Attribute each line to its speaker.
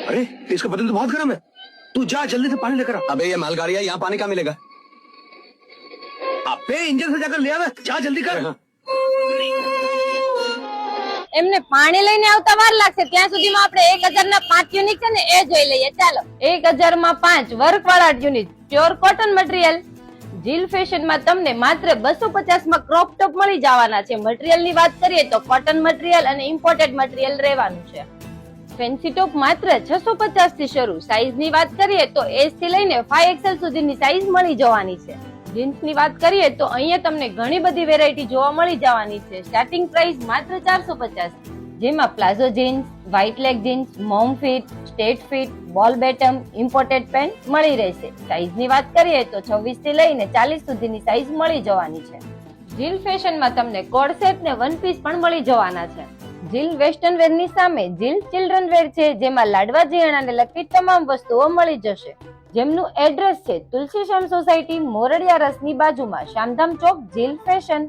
Speaker 1: अरे इसका बदन तो बहुत गर्म है, तू जा जल्दी से पानी लेकर आ।
Speaker 2: अबे ये मालगाड़ी है, यहाँ पानी कहाँ मिलेगा?
Speaker 1: अबे इंजन से जाकर ले आवे, जा जल्दी कर।
Speaker 3: એમને પાણી લઈને આવતા વાર લાગશે, ત્યાં સુધીમાં આપણે 1000 ના 5 યુનિટ છે ને એ જોઈ લઈએ. ચાલો, 1000 માં 5 વર્ક વાળા યુનિટ, પ્યોર કોટન મટીરીયલ. જીલ ફેશન માં તમને માત્ર 250 માં ક્રોપ ટોપ મળી જવાના છે. મટીરીયલ ની વાત કરીએ તો કોટન મટીરીયલ અને ઇમ્પોર્ટેડ મટીરીયલ રહેવાનું છે. ફેન્સી ટોપ માત્ર 650 થી શરૂ. સાઈઝ ની વાત કરીએ તો S થી લઈને 5XL સુધીની સાઈઝ મળી જવાની છે. જીન્સ ની વાત કરીએ તો અહીંયા તમને ઘણી બધી વેરાયટી જોવા મળી જવાની છે. સ્ટાર્ટિંગ પ્રાઇસ માત્ર 450, જેમાં palazzo jeans, wide leg jeans, mom fit, straight fit, bell bottom, imported pant મળી રહેશે. સાઈઝ ની વાત કરીએ તો 26 થી લઈને 40 સુધીની સાઈઝ મળી જવાની છે. જીલ ફેશન માં તમને કોડ સેટ ને વન પીસ પણ મળી જવાના છે. જીલ વેસ્ટર્ન વેર ની સામે જીલ ચિલ્ડ્રન વેર છે, જેમાં લાડવા જીણાને લગતી તમામ વસ્તુઓ મળી જશે. જેમનું એડ્રેસ છે તુલસીશ્યામ સોસાયટી, મોરડિયા રસની બાજુમાં, શામધામ ચોક, જીલ ફેશન.